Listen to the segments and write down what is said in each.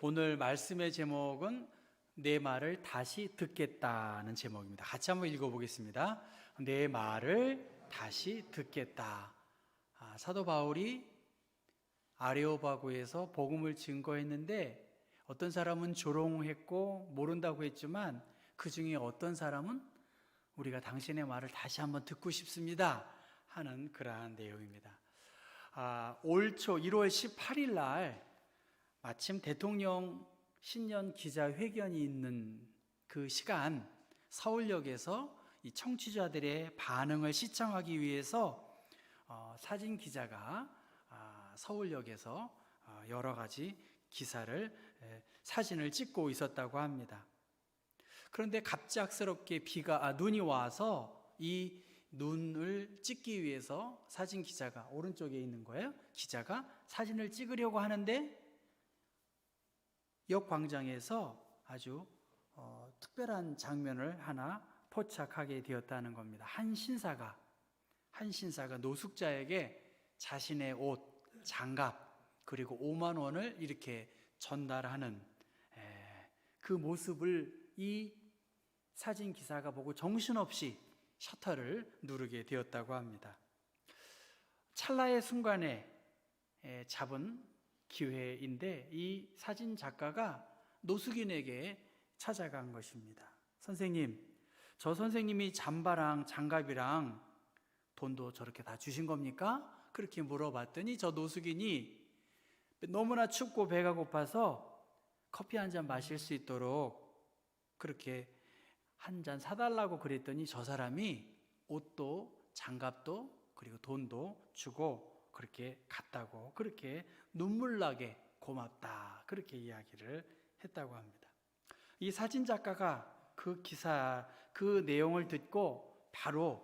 오늘 말씀의 제목은 내 말을 다시 듣겠다는 제목입니다. 같이 한번 읽어보겠습니다. 내 말을 다시 듣겠다. 사도 바울이 아레오바고에서 복음을 증거했는데 어떤 사람은 조롱했고 모른다고 했지만 그 중에 어떤 사람은 우리가 당신의 말을 다시 한번 듣고 싶습니다 하는 그러한 내용입니다. 올 초 1월 18일 날 마침 대통령 신년 기자회견이 있는 그 시간 서울역에서 이 청취자들의 반응을 시청하기 위해서 사진 기자가 서울역에서 여러 가지 사진을 찍고 있었다고 합니다. 그런데 갑작스럽게 눈이 와서 이 눈을 찍기 위해서 사진 기자가 오른쪽에 있는 거예요. 기자가 사진을 찍으려고 하는데 역 광장에서 아주 특별한 장면을 하나 포착하게 되었다는 겁니다. 한 신사가 노숙자에게 자신의 옷, 장갑 그리고 5만 원을 이렇게 전달하는 그 모습을 이 사진 기사가 보고 정신없이 셔터를 누르게 되었다고 합니다. 찰나의 순간에 잡은 기회인데 이 사진 작가가 노숙인에게 찾아간 것입니다. 선생님, 저 선생님이 잠바랑 장갑이랑 돈도 저렇게 다 주신 겁니까? 그렇게 물어봤더니 저 노숙인이 너무나 춥고 배가 고파서 커피 한 잔 마실 수 있도록 그렇게 한 잔 사달라고 그랬더니 저 사람이 옷도 장갑도 그리고 돈도 주고 그렇게 갔다고, 그렇게 눈물나게 고맙다 그렇게 이야기를 했다고 합니다. 이 사진 작가가 그 내용을 듣고 바로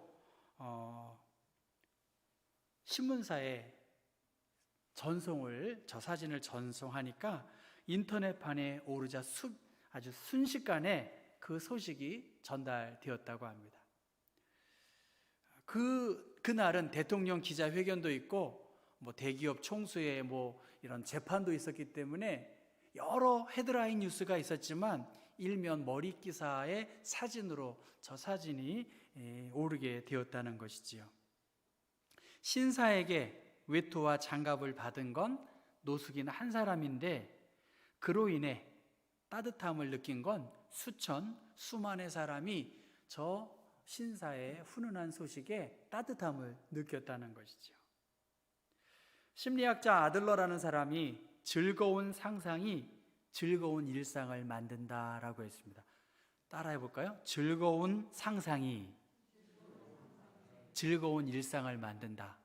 신문사에 저 사진을 전송하니까 인터넷판에 오르자 아주 순식간에 그 소식이 전달되었다고 합니다. 그날은 대통령 기자회견도 있고 대기업 총수의 이런 재판도 있었기 때문에 여러 헤드라인 뉴스가 있었지만 일면 머리 기사의 사진으로 저 사진이 오르게 되었다는 것이지요. 신사에게 외투와 장갑을 받은 건 노숙인 한 사람인데 그로 인해 따뜻함을 느낀 건 수만의 사람이 저 신사의 훈훈한 소식에 따뜻함을 느꼈다는 것이죠. 심리학자 아들러라는 사람이 즐거운 상상이 즐거운 일상을 만든다라고 했습니다. 따라해 볼까요? 즐거운 상상이 즐거운 일상을 만든다.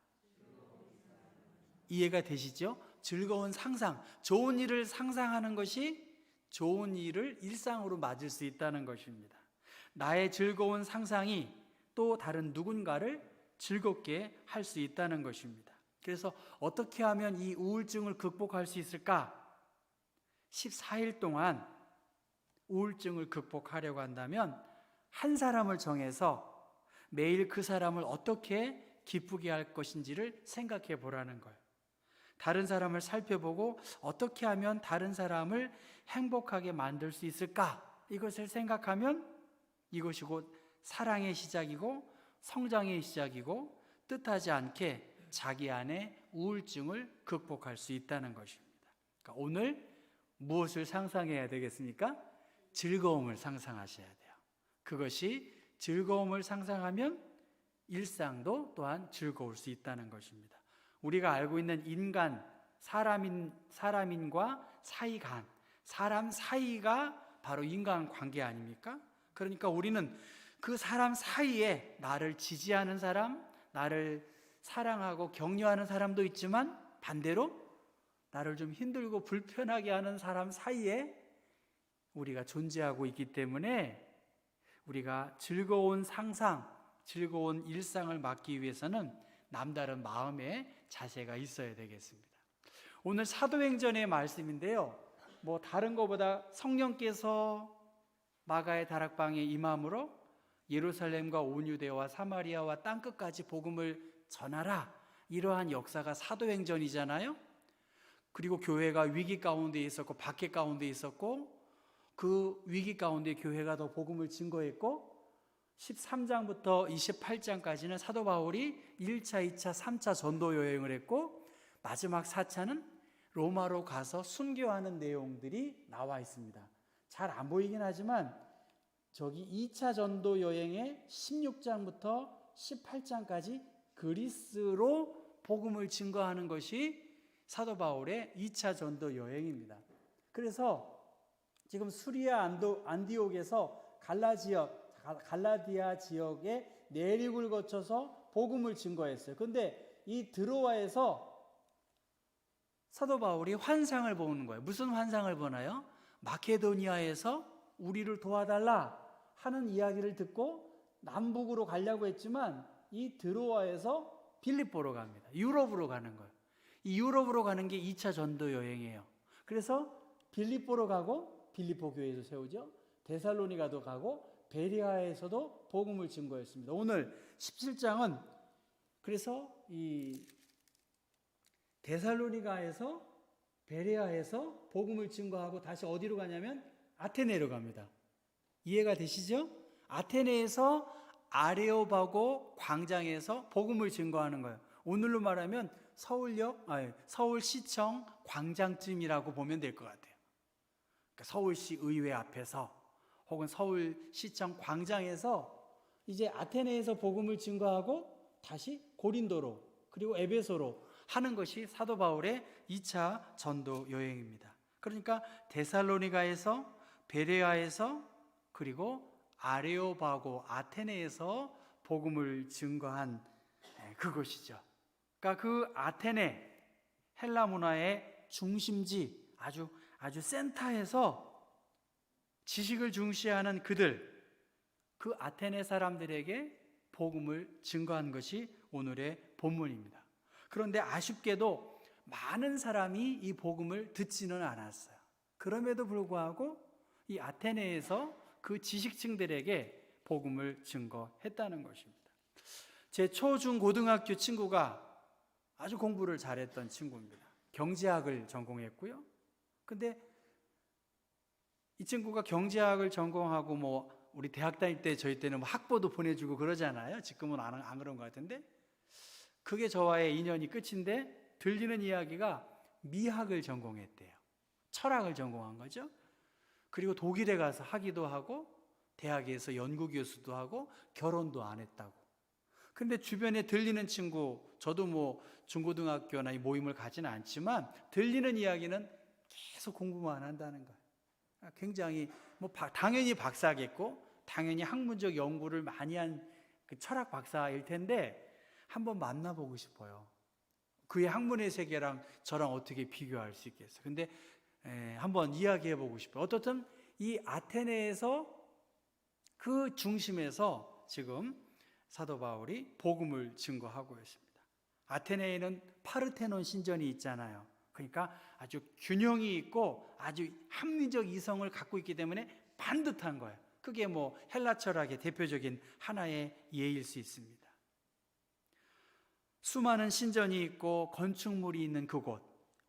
이해가 되시죠? 즐거운 상상, 좋은 일을 상상하는 것이 좋은 일을 일상으로 맞을 수 있다는 것입니다. 나의 즐거운 상상이 또 다른 누군가를 즐겁게 할 수 있다는 것입니다. 그래서 어떻게 하면 이 우울증을 극복할 수 있을까? 14일 동안 우울증을 극복하려고 한다면 한 사람을 정해서 매일 그 사람을 어떻게 기쁘게 할 것인지를 생각해 보라는 거예요. 다른 사람을 살펴보고 어떻게 하면 다른 사람을 행복하게 만들 수 있을까? 이것을 생각하면 이것이 곧 사랑의 시작이고 성장의 시작이고 뜻하지 않게 자기 안에 우울증을 극복할 수 있다는 것입니다. 그러니까 오늘 무엇을 상상해야 되겠습니까? 즐거움을 상상하셔야 돼요. 그것이 즐거움을 상상하면 일상도 또한 즐거울 수 있다는 것입니다. 우리가 알고 있는 사람인과 사람 사이가 바로 인간관계 아닙니까? 그러니까 우리는 그 사람 사이에 나를 지지하는 사람, 나를 사랑하고 격려하는 사람도 있지만 반대로 나를 좀 힘들고 불편하게 하는 사람 사이에 우리가 존재하고 있기 때문에 우리가 즐거운 상상, 즐거운 일상을 맞기 위해서는 남다른 마음의 자세가 있어야 되겠습니다. 오늘 사도행전의 말씀인데요. 다른 것보다 성령께서 마가의 다락방에 임함으로 예루살렘과 온 유대와 사마리아와 땅끝까지 복음을 전하라. 이러한 역사가 사도행전이잖아요. 그리고 교회가 위기 가운데 있었고 박해 가운데 있었고 그 위기 가운데 교회가 더 복음을 증거했고 13장부터 28장까지는 사도 바울이 1차, 2차, 3차 전도 여행을 했고 마지막 4차는 로마로 가서 순교하는 내용들이 나와 있습니다. 잘 안 보이긴 하지만 저기 2차 전도 여행의 16장부터 18장까지 그리스로 복음을 증거하는 것이 사도 바울의 2차 전도 여행입니다. 그래서 지금 수리아 안디옥에서 갈라디아 지역의 내륙을 거쳐서 복음을 증거했어요. 그런데 이 드로아에서 사도 바울이 환상을 보는 거예요. 무슨 환상을 보나요? 마케도니아에서 우리를 도와달라 하는 이야기를 듣고 남북으로 가려고 했지만 이 드로아에서 빌립보로 갑니다. 유럽으로 가는 거예요. 이 유럽으로 가는 게 2차 전도 여행이에요. 그래서 빌립보로 가고 빌립보 교회에서 세우죠. 데살로니가도 가고 베레아에서도 복음을 증거했습니다. 오늘 17장은 그래서 이 데살로니가에서 베레아에서 복음을 증거하고 다시 어디로 가냐면 아테네로 갑니다. 이해가 되시죠? 아테네에서 아레오바고 광장에서 복음을 증거하는 거예요. 오늘로 말하면 서울시청 광장쯤이라고 보면 될 것 같아요. 그러니까 서울시 의회 앞에서 혹은 서울시청 광장에서 이제 아테네에서 복음을 증거하고 다시 고린도로 그리고 에베소로 하는 것이 사도 바울의 2차 전도 여행입니다. 그러니까 데살로니가에서 베레아에서 그리고 아레오바고 아테네에서 복음을 증거한 그것이죠. 그러니까 그 아테네 헬라 문화의 중심지 아주 센터에서 지식을 중시하는 그들 그 아테네 사람들에게 복음을 증거한 것이 오늘의 본문입니다. 그런데 아쉽게도 많은 사람이 이 복음을 듣지는 않았어요. 그럼에도 불구하고 이 아테네에서 그 지식층들에게 복음을 증거했다는 것입니다. 제 초, 중, 고등학교 친구가 아주 공부를 잘했던 친구입니다. 경제학을 전공했고요. 근데 이 친구가 경제학을 전공하고 뭐 우리 대학 다닐 때 저희 때는 뭐 학보도 보내주고 그러잖아요. 지금은 안 그런 것 같은데 그게 저와의 인연이 끝인데 들리는 이야기가 미학을 전공했대요. 철학을 전공한 거죠. 그리고 독일에 가서 학위도 하고 대학에서 연구교수도 하고 결혼도 안 했다고. 근데 주변에 들리는 친구, 저도 뭐 중고등학교나 이 모임을 가지는 않지만 들리는 이야기는 계속 공부만 한다는 거예요. 굉장히 뭐 당연히 박사겠고 당연히 학문적 연구를 많이 한 그 철학 박사일 텐데 한번 만나보고 싶어요. 그의 학문의 세계랑 저랑 어떻게 비교할 수 있겠어요. 근데 한번 이야기해보고 싶어요. 어떻든 이 아테네에서 그 중심에서 지금 사도 바울이 복음을 증거하고 있습니다. 아테네에는 파르테논 신전이 있잖아요. 그러니까 아주 균형이 있고 아주 합리적 이성을 갖고 있기 때문에 반듯한 거예요. 그게 뭐 헬라 철학의 대표적인 하나의 예일 수 있습니다. 수많은 신전이 있고 건축물이 있는 그곳,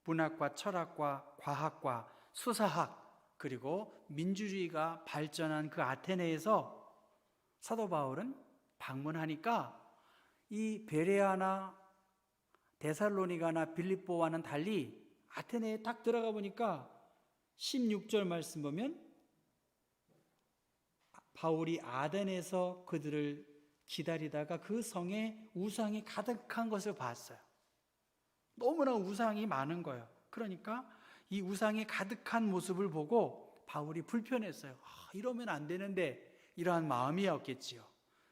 문학과 철학과 과학과 수사학 그리고 민주주의가 발전한 그 아테네에서 사도 바울은 방문하니까 이 베레아나 데살로니가나 빌립보와는 달리 아테네에 딱 들어가 보니까 16절 말씀 보면 바울이 아덴에서 그들을 기다리다가 그 성에 우상이 가득한 것을 봤어요. 너무나 우상이 많은 거예요. 그러니까 이 우상이 가득한 모습을 보고 바울이 불편했어요. 이러면 안 되는데 이러한 마음이었겠지요.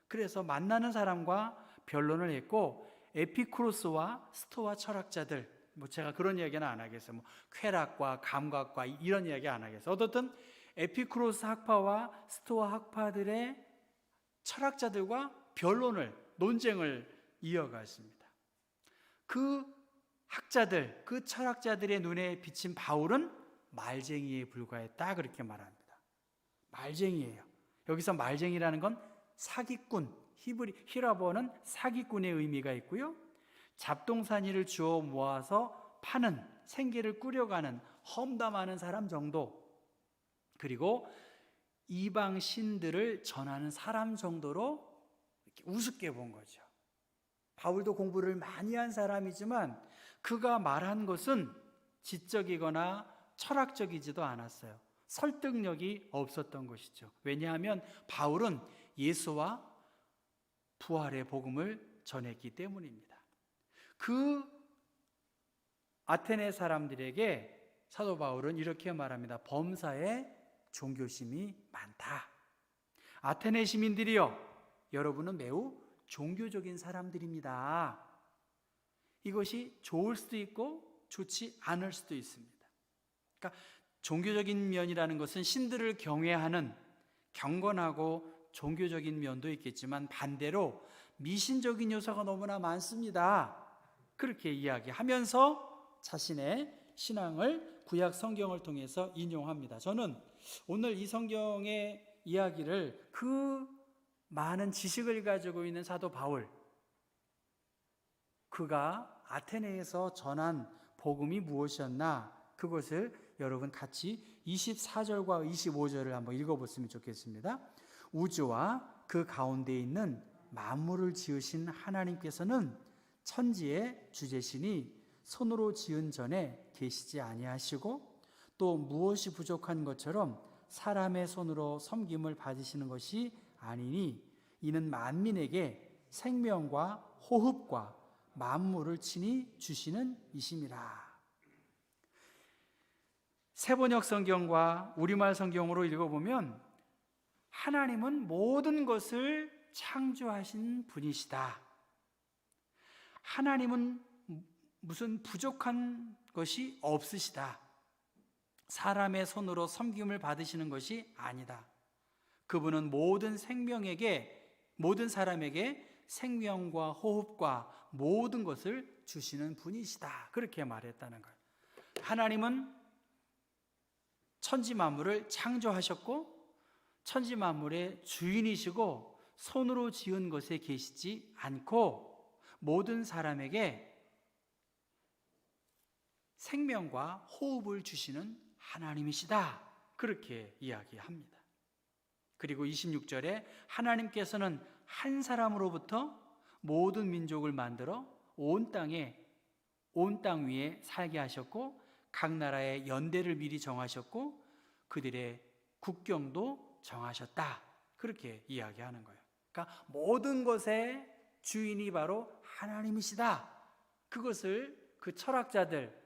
그래서 만나는 사람과 변론을 했고 에피쿠로스와 스토아 철학자들 뭐 제가 그런 이야기는 안 하겠어요. 뭐 쾌락과 감각과 이런 이야기 안 하겠어요. 어떻든 에피쿠로스 학파와 스토아 학파들의 철학자들과 변론을 논쟁을 이어갔습니다. 그 학자들, 그 철학자들의 눈에 비친 바울은 말쟁이에 불과했다 그렇게 말합니다. 말쟁이에요. 여기서 말쟁이라는 건 사기꾼, 히라보어는 사기꾼의 의미가 있고요. 잡동사니를 주워 모아서 파는 생계를 꾸려가는 험담하는 사람 정도, 그리고 이방 신들을 전하는 사람 정도로 이렇게 우습게 본 거죠. 바울도 공부를 많이 한 사람이지만 그가 말한 것은 지적이거나 철학적이지도 않았어요. 설득력이 없었던 것이죠. 왜냐하면 바울은 예수와 부활의 복음을 전했기 때문입니다. 그 아테네 사람들에게 사도 바울은 이렇게 말합니다. 범사에 종교심이 많다. 아테네 시민들이여, 여러분은 매우 종교적인 사람들입니다. 이것이 좋을 수도 있고 좋지 않을 수도 있습니다. 그러니까 종교적인 면이라는 것은 신들을 경외하는 경건하고 종교적인 면도 있겠지만 반대로 미신적인 요소가 너무나 많습니다. 그렇게 이야기하면서 자신의 신앙을 구약 성경을 통해서 인용합니다. 저는 오늘 이 성경의 이야기를 그 많은 지식을 가지고 있는 사도 바울, 그가 아테네에서 전한 복음이 무엇이었나, 그것을 여러분 같이 24절과 25절을 한번 읽어봤으면 좋겠습니다. 우주와 그 가운데 있는 만물을 지으신 하나님께서는 천지의 주재신이 손으로 지은 전에 계시지 아니하시고 또 무엇이 부족한 것처럼 사람의 손으로 섬김을 받으시는 것이 아니니 이는 만민에게 생명과 호흡과 만물을 친히 주시는 이심이라. 세번역 성경과 우리말 성경으로 읽어보면 하나님은 모든 것을 창조하신 분이시다. 하나님은 무슨 부족한 것이 없으시다. 사람의 손으로 섬김을 받으시는 것이 아니다. 그분은 모든 사람에게 생명과 호흡과 모든 것을 주시는 분이시다. 그렇게 말했다는 거예요. 하나님은 천지 만물을 창조하셨고 천지 만물의 주인이시고 손으로 지은 것에 계시지 않고 모든 사람에게 생명과 호흡을 주시는 하나님이시다. 그렇게 이야기합니다. 그리고 26절에 하나님께서는 한 사람으로부터 모든 민족을 만들어 온 땅 위에 살게 하셨고 각 나라의 연대를 미리 정하셨고 그들의 국경도 정하셨다. 그렇게 이야기하는 거예요. 그러니까 모든 것의 주인이 바로 하나님이시다. 그것을 그 철학자들,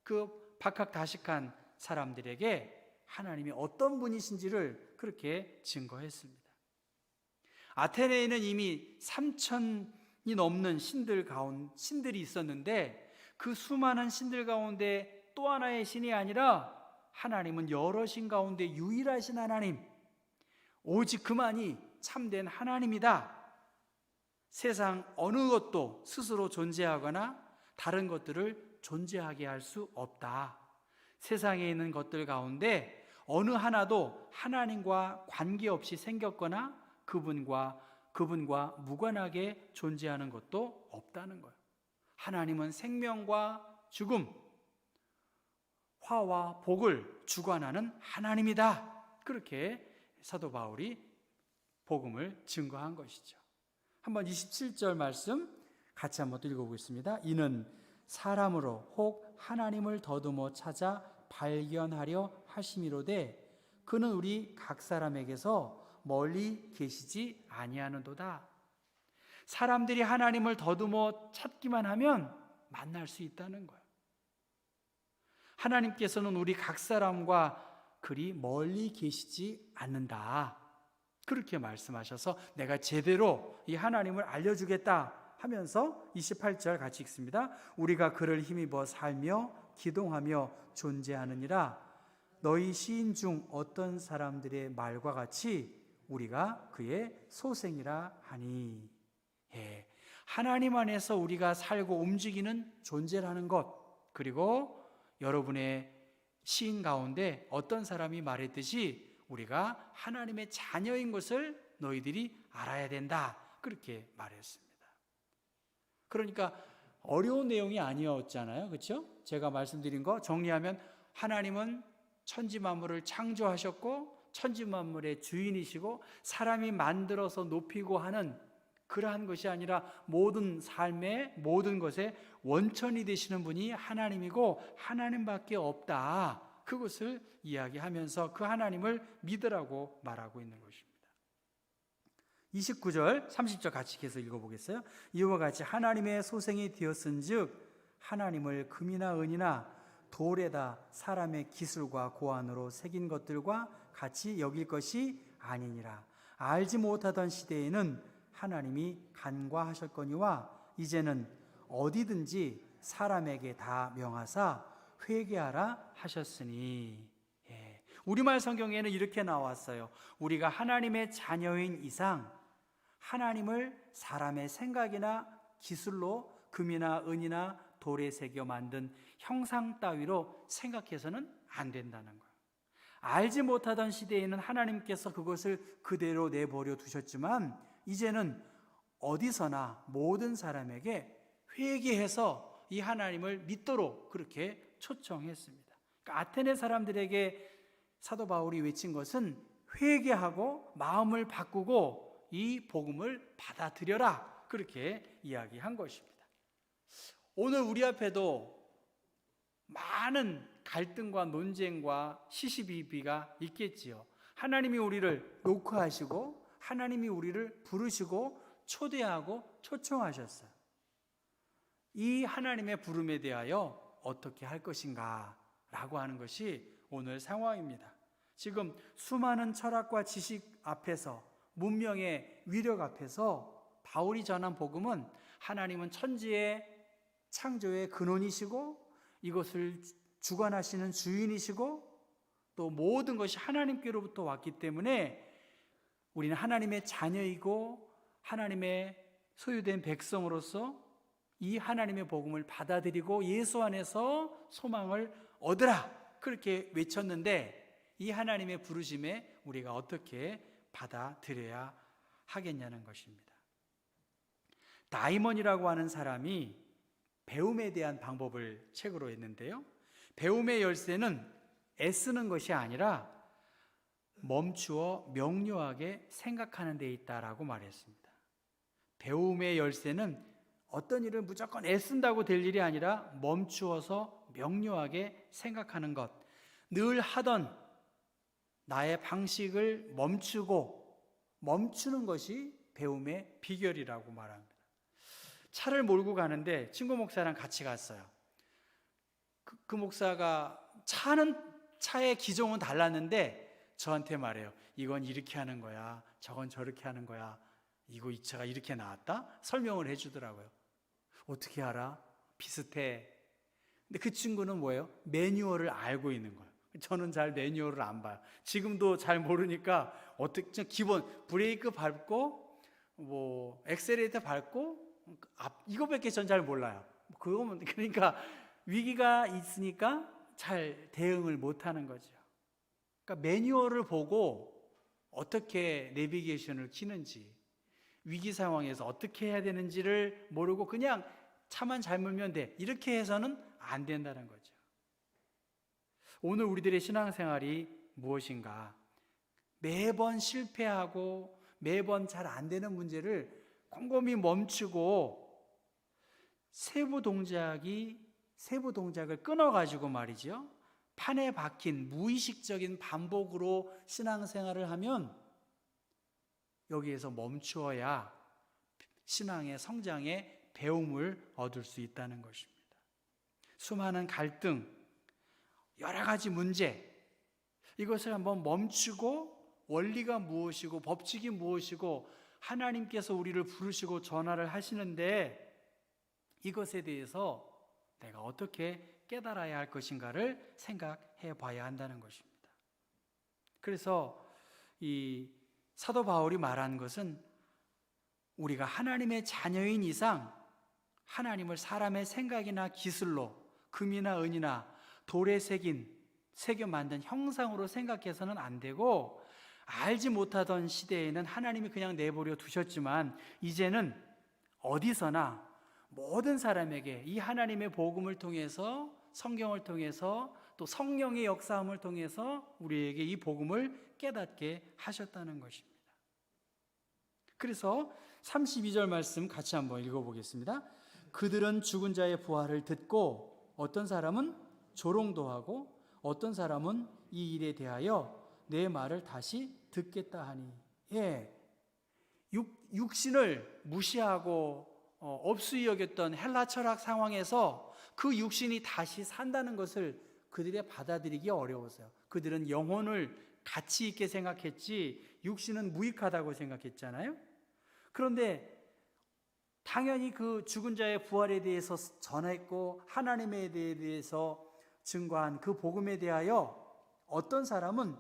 그 박학다식한 사람들에게 하나님이 어떤 분이신지를 그렇게 증거했습니다. 아테네에는 이미 3천이 넘는 신들이 있었는데 그 수많은 신들 가운데 또 하나의 신이 아니라 하나님은 여러 신 가운데 유일하신 하나님, 오직 그만이 참된 하나님이다. 세상 어느 것도 스스로 존재하거나 다른 것들을 존재하게 할 수 없다. 세상에 있는 것들 가운데 어느 하나도 하나님과 관계없이 생겼거나 그분과 무관하게 존재하는 것도 없다는 거예요. 하나님은 생명과 죽음, 화와 복을 주관하는 하나님이다. 그렇게 사도 바울이 복음을 증거한 것이죠. 한번 27절 말씀 같이 한번 읽어보겠습니다. 이는 사람으로 혹 하나님을 더듬어 찾아 발견하려 하심이로되 그는 우리 각 사람에게서 멀리 계시지 아니하는도다. 사람들이 하나님을 더듬어 찾기만 하면 만날 수 있다는 거예요. 하나님께서는 우리 각 사람과 그리 멀리 계시지 않는다. 그렇게 말씀하셔서 내가 제대로 이 하나님을 알려주겠다 하면서 28절 같이 읽습니다. 우리가 그를 힘입어 살며 기동하며 존재하느니라. 너희 시인 중 어떤 사람들의 말과 같이 우리가 그의 소생이라 하니. 예, 하나님 안에서 우리가 살고 움직이는 존재라는 것, 그리고 여러분의 시인 가운데 어떤 사람이 말했듯이 우리가 하나님의 자녀인 것을 너희들이 알아야 된다. 그렇게 말했습니다. 그러니까 어려운 내용이 아니었잖아요. 그렇죠? 제가 말씀드린 거 정리하면 하나님은 천지 만물을 창조하셨고 천지 만물의 주인이시고 사람이 만들어서 높이고 하는 그러한 것이 아니라 모든 삶의 모든 것의 원천이 되시는 분이 하나님이고 하나님밖에 없다. 그것을 이야기하면서 그 하나님을 믿으라고 말하고 있는 것입니다. 29절, 30절 같이 계속 읽어보겠어요. 이와 같이 하나님의 소생이 되었은즉 하나님을 금이나 은이나 돌에다 사람의 기술과 고안으로 새긴 것들과 같이 여길 것이 아니니라. 알지 못하던 시대에는 하나님이 간과하셨거니와 이제는 어디든지 사람에게 다 명하사 회개하라 하셨으니. 우리말 성경에는 이렇게 나왔어요. 우리가 하나님의 자녀인 이상 하나님을 사람의 생각이나 기술로 금이나 은이나 돌에 새겨 만든 형상 따위로 생각해서는 안 된다는 거예요. 알지 못하던 시대에는 하나님께서 그것을 그대로 내버려 두셨지만 이제는 어디서나 모든 사람에게 회개해서 이 하나님을 믿도록 그렇게 초청했습니다. 그러니까 아테네 사람들에게 사도 바울이 외친 것은 회개하고 마음을 바꾸고 이 복음을 받아들여라, 그렇게 이야기한 것입니다. 오늘 우리 앞에도 많은 갈등과 논쟁과 시시비비가 있겠지요. 하나님이 우리를 녹화하시고 하나님이 우리를 부르시고 초대하고 초청하셨어요. 이 하나님의 부름에 대하여 어떻게 할 것인가 라고 하는 것이 오늘 상황입니다. 지금 수많은 철학과 지식 앞에서, 문명의 위력 앞에서 바울이 전한 복음은 하나님은 천지의 창조의 근원이시고 이것을 주관하시는 주인이시고 또 모든 것이 하나님께로부터 왔기 때문에 우리는 하나님의 자녀이고 하나님의 소유된 백성으로서 이 하나님의 복음을 받아들이고 예수 안에서 소망을 얻으라, 그렇게 외쳤는데 이 하나님의 부르심에 우리가 어떻게 받아들여야 하겠냐는 것입니다. 다이먼이라고 하는 사람이 배움에 대한 방법을 책으로 했는데요, 배움의 열쇠는 애쓰는 것이 아니라 멈추어 명료하게 생각하는 데 있다라고 말했습니다. 배움의 열쇠는 어떤 일을 무조건 애쓴다고 될 일이 아니라 멈추어서 명료하게 생각하는 것, 늘 하던 나의 방식을 멈추는 것이 배움의 비결이라고 말합니다. 차를 몰고 가는데 친구 목사랑 같이 갔어요. 그 목사가 차의 기종은 달랐는데 저한테 말해요. 이건 이렇게 하는 거야, 저건 저렇게 하는 거야, 이 차가 이렇게 나왔다? 설명을 해주더라고요. 어떻게 알아? 비슷해. 근데 그 친구는 뭐예요? 매뉴얼을 알고 있는 거예요. 저는 잘 매뉴얼을 안 봐요. 지금도 잘 모르니까 어떻게 기본 브레이크 밟고 엑셀레이터 밟고 이거밖에 전 잘 몰라요. 그러니까 위기가 있으니까 잘 대응을 못 하는 거죠. 그러니까 매뉴얼을 보고 어떻게 내비게이션을 키는지, 위기 상황에서 어떻게 해야 되는지를 모르고 그냥 차만 잘 몰면 돼, 이렇게 해서는 안 된다는 거죠. 오늘 우리들의 신앙생활이 무엇인가? 매번 실패하고 매번 잘 안 되는 문제를 곰곰이 멈추고 세부 동작을 끊어가지고 말이죠, 판에 박힌 무의식적인 반복으로 신앙생활을 하면 여기에서 멈추어야 신앙의 성장의 배움을 얻을 수 있다는 것입니다. 수많은 갈등, 여러 가지 문제, 이것을 한번 멈추고 원리가 무엇이고 법칙이 무엇이고 하나님께서 우리를 부르시고 전화를 하시는데 이것에 대해서 내가 어떻게 깨달아야 할 것인가를 생각해 봐야 한다는 것입니다. 그래서 이 사도 바울이 말한 것은 우리가 하나님의 자녀인 이상 하나님을 사람의 생각이나 기술로, 금이나 은이나 돌에 새겨 만든 형상으로 생각해서는 안 되고, 알지 못하던 시대에는 하나님이 그냥 내버려 두셨지만 이제는 어디서나 모든 사람에게 이 하나님의 복음을 통해서, 성경을 통해서, 또 성령의 역사함을 통해서 우리에게 이 복음을 깨닫게 하셨다는 것입니다. 그래서 32절 말씀 같이 한번 읽어보겠습니다. 그들은 죽은 자의 부활을 듣고 어떤 사람은 조롱도 하고 어떤 사람은 이 일에 대하여 내 말을 다시 듣겠다 하니, 육신을 무시하고 없이 여겼던 헬라 철학 상황에서 그 육신이 다시 산다는 것을 그들이 받아들이기 어려웠어요. 그들은 영혼을 가치 있게 생각했지 육신은 무익하다고 생각했잖아요. 그런데 당연히 그 죽은 자의 부활에 대해서 전했고 하나님에 대해서 증거한 그 복음에 대하여 어떤 사람은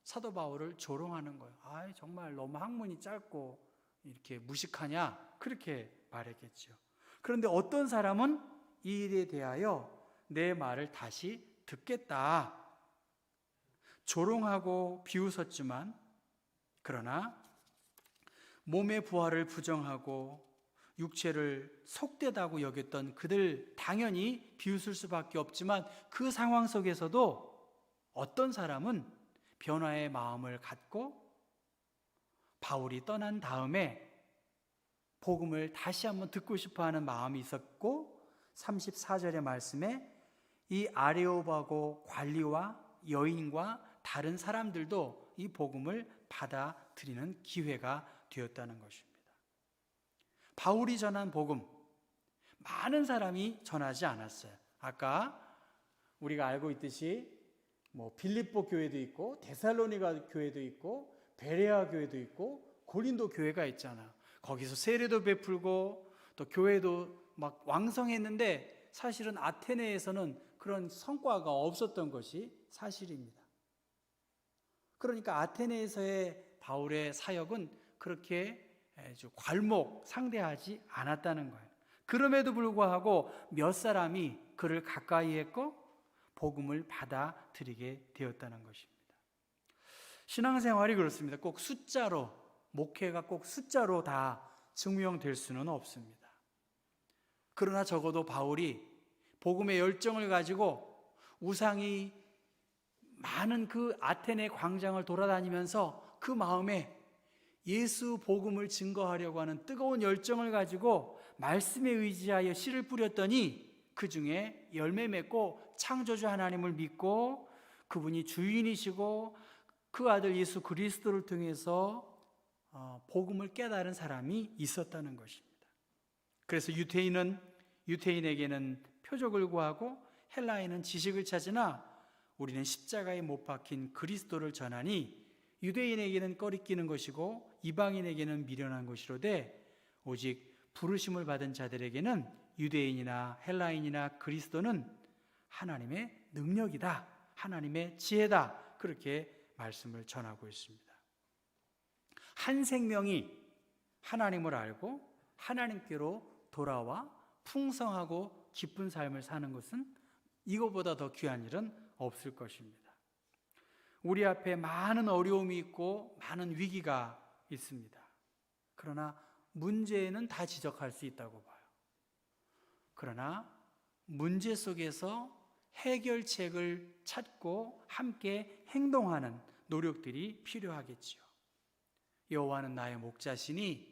사도 바울을 조롱하는 거예요. 정말 너무 학문이 짧고 이렇게 무식하냐, 그렇게 말했겠죠. 그런데 어떤 사람은 이 일에 대하여 내 말을 다시 듣겠다, 조롱하고 비웃었지만, 그러나 몸의 부활을 부정하고 육체를 속되다고 여겼던 그들 당연히 비웃을 수밖에 없지만, 그 상황 속에서도 어떤 사람은 변화의 마음을 갖고 바울이 떠난 다음에 복음을 다시 한번 듣고 싶어하는 마음이 있었고, 34절의 말씀에 이 아레오바고 관리와 여인과 다른 사람들도 이 복음을 받아들이는 기회가 되었다는 것입니다. 바울이 전한 복음, 많은 사람이 전하지 않았어요. 아까 우리가 알고 있듯이 빌립보 교회도 있고 데살로니가 교회도 있고 베레아 교회도 있고 고린도 교회가 있잖아. 거기서 세례도 베풀고 또 교회도 막 왕성했는데 사실은 아테네에서는 그런 성과가 없었던 것이 사실입니다. 그러니까 아테네에서의 바울의 사역은 그렇게 아주 괄목상대하지 않았다는 거예요. 그럼에도 불구하고 몇 사람이 그를 가까이 했고 복음을 받아들이게 되었다는 것입니다. 신앙생활이 그렇습니다. 꼭 숫자로, 목회가 꼭 숫자로 다 증명될 수는 없습니다. 그러나 적어도 바울이 복음의 열정을 가지고 우상이 많은 그 아테네 광장을 돌아다니면서 그 마음에 예수 복음을 증거하려고 하는 뜨거운 열정을 가지고 말씀에 의지하여 씨를 뿌렸더니 그 중에 열매 맺고 창조주 하나님을 믿고 그분이 주인이시고 그 아들 예수 그리스도를 통해서 복음을 깨달은 사람이 있었다는 것입니다. 그래서 유대인에게는 표적을 구하고 헬라인은 지식을 찾으나 우리는 십자가에 못 박힌 그리스도를 전하니 유대인에게는 꺼리끼는 것이고 이방인에게는 미련한 것이로되 오직 부르심을 받은 자들에게는 유대인이나 헬라인이나 그리스도는 하나님의 능력이다, 하나님의 지혜다, 그렇게 말씀을 전하고 있습니다. 한 생명이 하나님을 알고 하나님께로 돌아와 풍성하고 기쁜 삶을 사는 것은 이거보다 더 귀한 일은 없을 것입니다. 우리 앞에 많은 어려움이 있고 많은 위기가 있습니다. 그러나 문제는 다 지적할 수 있다고 봐요. 그러나 문제 속에서 해결책을 찾고 함께 행동하는 노력들이 필요하겠지요. 여호와는 나의 목자시니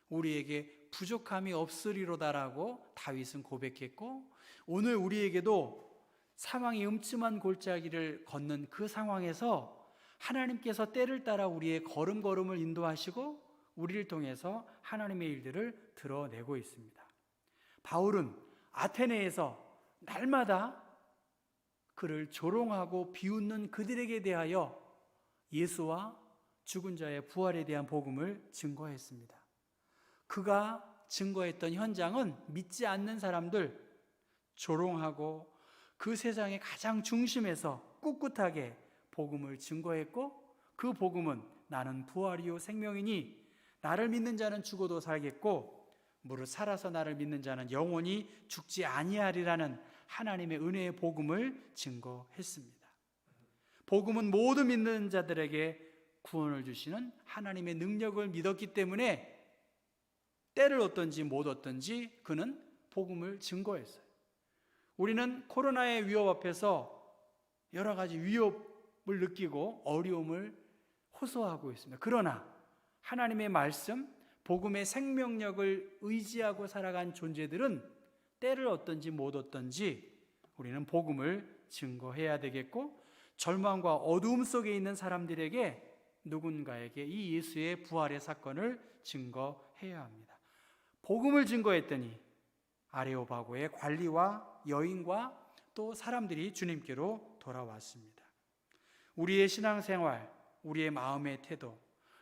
우리에게 부족함이 없으리로다라고 다윗은 고백했고, 오늘 우리에게도 사망의 음침한 골짜기를 걷는 그 상황에서 하나님께서 때를 따라 우리의 걸음걸음을 인도하시고 우리를 통해서 하나님의 일들을 드러내고 있습니다. 바울은 아테네에서 날마다 그를 조롱하고 비웃는 그들에게 대하여 예수와 죽은 자의 부활에 대한 복음을 증거했습니다. 그가 증거했던 현장은 믿지 않는 사람들 조롱하고 그 세상의 가장 중심에서 꿋꿋하게 복음을 증거했고, 그 복음은 나는 부활이요 생명이니 나를 믿는 자는 죽어도 살겠고 무릇 살아서 나를 믿는 자는 영원히 죽지 아니하리라는 하나님의 은혜의 복음을 증거했습니다. 복음은 모든 믿는 자들에게 구원을 주시는 하나님의 능력을 믿었기 때문에 때를 얻든지 못 얻든지 그는 복음을 증거했어요. 우리는 코로나의 위협 앞에서 여러 가지 위협을 느끼고 어려움을 호소하고 있습니다. 그러나 하나님의 말씀, 복음의 생명력을 의지하고 살아간 존재들은 때를 얻든지 못 얻든지 우리는 복음을 증거해야 되겠고, 절망과 어두움 속에 있는 사람들에게 누군가에게 이 예수의 부활의 사건을 증거해야 합니다. 복음을 증거했더니 아레오바고의 관리와 여인과 또 사람들이 주님께로 돌아왔습니다. 우리의 신앙생활, 우리의 마음의 태도,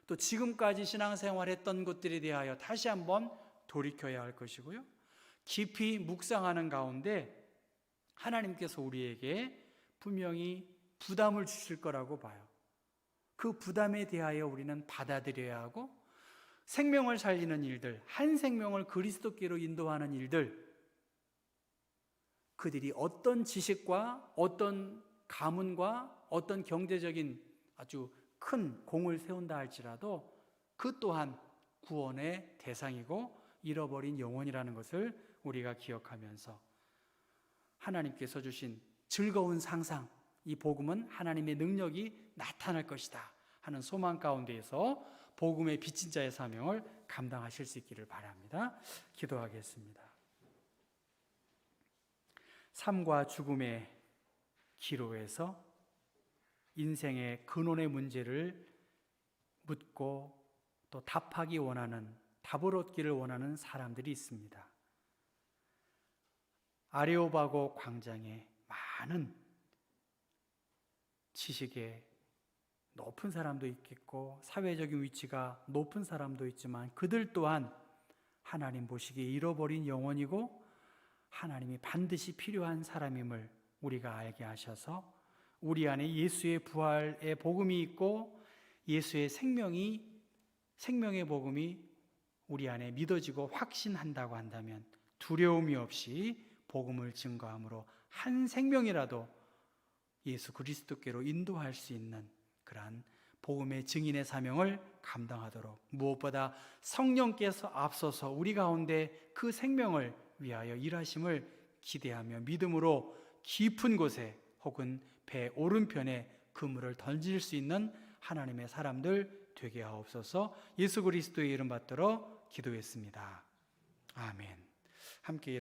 또 지금까지 신앙생활했던 것들에 대하여 다시 한번 돌이켜야 할 것이고요. 깊이 묵상하는 가운데 하나님께서 우리에게 분명히 부담을 주실 거라고 봐요. 그 부담에 대하여 우리는 받아들여야 하고, 생명을 살리는 일들, 한 생명을 그리스도께로 인도하는 일들, 그들이 어떤 지식과 어떤 가문과 어떤 경제적인 아주 큰 공을 세운다 할지라도 그 또한 구원의 대상이고 잃어버린 영혼이라는 것을 우리가 기억하면서 하나님께서 주신 즐거운 상상, 이 복음은 하나님의 능력이 나타날 것이다 하는 소망 가운데에서 복음의 빚진 자의 사명을 감당하실 수 있기를 바랍니다. 기도하겠습니다. 삶과 죽음의 기로에서 인생의 근원의 문제를 묻고 또 답하기 원하는, 답을 얻기를 원하는 사람들이 있습니다. 아레오바고 광장에 많은 지식에 높은 사람도 있겠고 사회적인 위치가 높은 사람도 있지만 그들 또한 하나님 보시기에 잃어버린 영혼이고 하나님이 반드시 필요한 사람임을 우리가 알게 하셔서 우리 안에 예수의 부활의 복음이 있고 예수의 생명의 복음이 우리 안에 믿어지고 확신한다고 한다면 두려움이 없이 복음을 증거함으로 한 생명이라도 예수 그리스도께로 인도할 수 있는 그러한 복음의 증인의 사명을 감당하도록, 무엇보다 성령께서 앞서서 우리 가운데 그 생명을 위하여 일하심을 기대하며 믿음으로 깊은 곳에 혹은 배 오른편에 그물을 던질 수 있는 하나님의 사람들 되게 하옵소서. 예수 그리스도의 이름 받들어 기도했습니다. 아멘. 함께